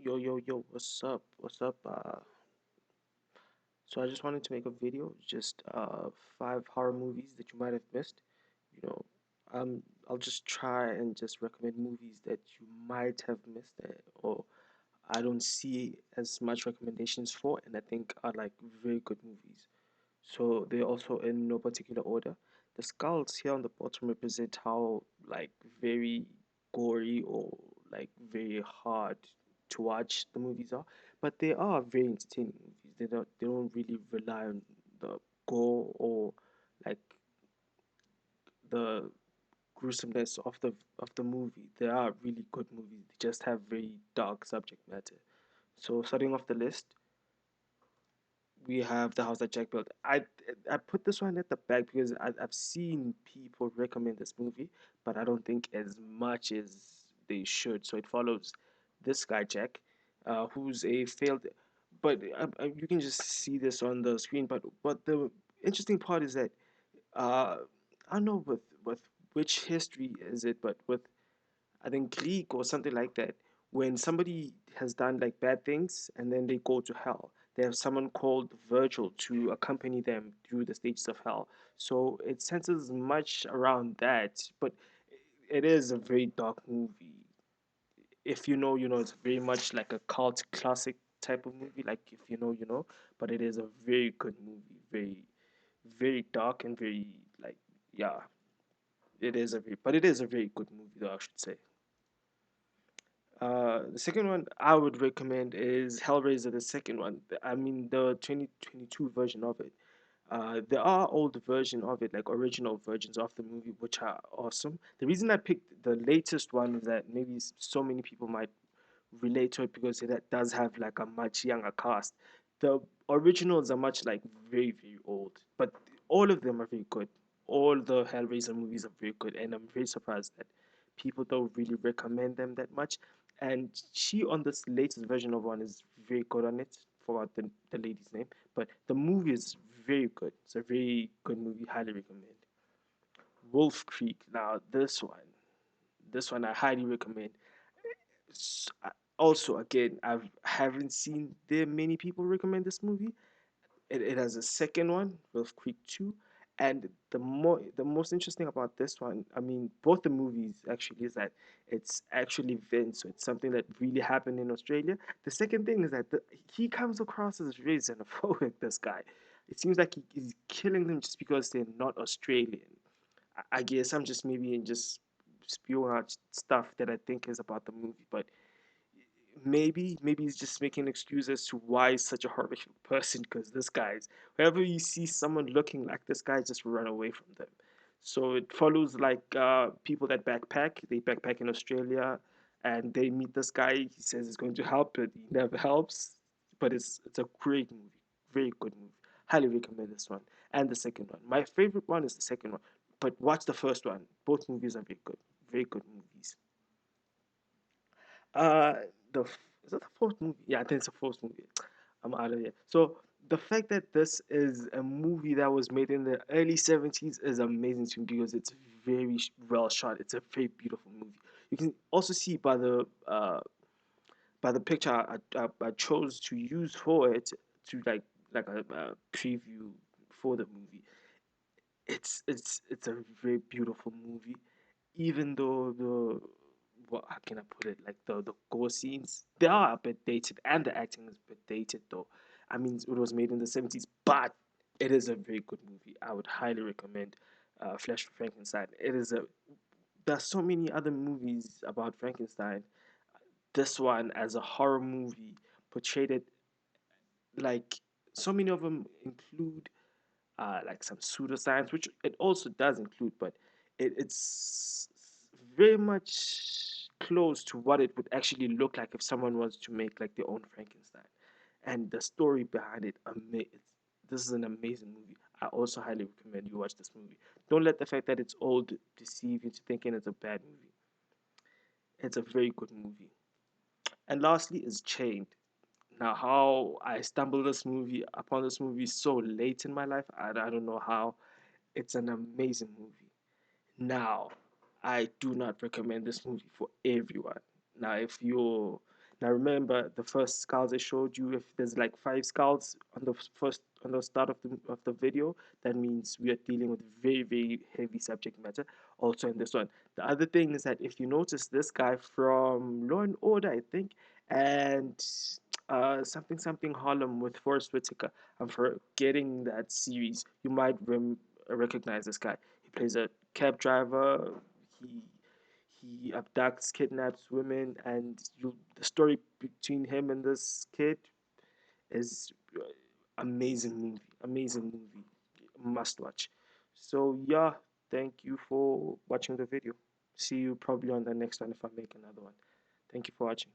Yo, yo, yo, what's up? What's up? So I just wanted to make a video, just five horror movies that you might have missed. You know, I'll just try and just recommend movies that you might have missed or I don't see as much recommendations for, and I think are like very good movies. So they're also in no particular order. The skulls here on the bottom represent how like very gory or like very hard to watch the movies are, but they are very entertaining movies. They don't really rely on the gore or like the gruesomeness of the movie. They are really good movies. They just have very dark subject matter. So starting off the list, we have the house that Jack built. I put this one at the back because I've seen people recommend this movie, but I don't think as much as they should. So it follows this guy Jack, who's a failed, but you can just see this on the screen. But the interesting part is that uh, I don't know with which history is it, but with I think Greek or something like that. When somebody has done like bad things and then they go to hell, they have someone called Virgil to accompany them through the stages of hell. So it centers much around that, but it is a very dark movie. If you know, you know, it's very much like a cult classic type of movie. Like if you know, you know. But it is a very good movie, very dark and very like yeah. It is a very good movie though I should say. The second one I would recommend is Hellraiser, the second one. I mean, the 2022 version of it. There are old version of it, like original versions of the movie, which are awesome. The reason I picked the latest one is that maybe so many people might relate to it because it does have like a much younger cast. The originals are much like very old, but all of them are very good. All the Hellraiser movies are very good, and I'm very surprised that people don't really recommend them that much. And she on this latest version of one is very good on it. Forgot the lady's name, but the movie is very good. It's a very good movie. Highly recommend. Wolf Creek. Now this one I highly recommend. Also, again, I haven't seen there many people recommend this movie. It has a second one, Wolf Creek 2. And the most interesting about this one, I mean, both the movies actually is that it's actually events, so it's something that really happened in Australia. The second thing is that he comes across as very xenophobic. This guy, it seems like he's killing them just because they're not Australian. I guess I'm just maybe just spewing out stuff that I think is about the movie, but maybe he's just making excuses to why he's such a horrible person because this guy's whenever you see someone looking like this guy just run away from them. So it follows like people that they backpack in Australia and they meet this guy. He says he's going to help, but he never helps. But it's a great movie, very good movie. Highly recommend this one and the second one. My favorite one is the second one, but watch the first one. Both movies are very good movies. Uh, is that the fourth movie? Yeah, I think it's the fourth movie. I'm out of here. So the fact that this is a movie that was made in the early 70s is amazing to me because it's very well shot. It's a very beautiful movie. You can also see by the picture I chose to use for it to like a preview for the movie. It's a very beautiful movie, even though the what how can I put it like the gore scenes they are a bit dated and the acting is a bit dated though. I mean it was made in the 70s, but it is a very good movie. I would highly recommend Flesh for Frankenstein. It is a There's so many other movies about Frankenstein. This one as a horror movie portrayed it like so many of them include like some pseudoscience, which it also does include, but it's very much close to what it would actually look like if someone was to make like their own Frankenstein. And the story behind it, this is an amazing movie. I also highly recommend you watch this movie. Don't let the fact that it's old deceive you into thinking it's a bad movie. It's a very good movie. And lastly is Chained. Now, how I stumbled upon this movie so late in my life, I don't know how. It's an amazing movie. Now, I do not recommend this movie for everyone. Now, if you're Now remember the first skulls I showed you. If there's like 5 skulls on the first on the start of the video, that means we are dealing with very very heavy subject matter. Also in this one, the other thing is that if you notice this guy from Law and Order, I think, and something something Harlem with Forrest Whitaker. I'm forgetting that series. You might recognize this guy. He plays a cab driver. He he abducts, kidnaps women, and the story between him and this kid is amazing movie. Amazing movie. Must watch. So yeah, thank you for watching the video. See you probably on the next one if I make another one. Thank you for watching.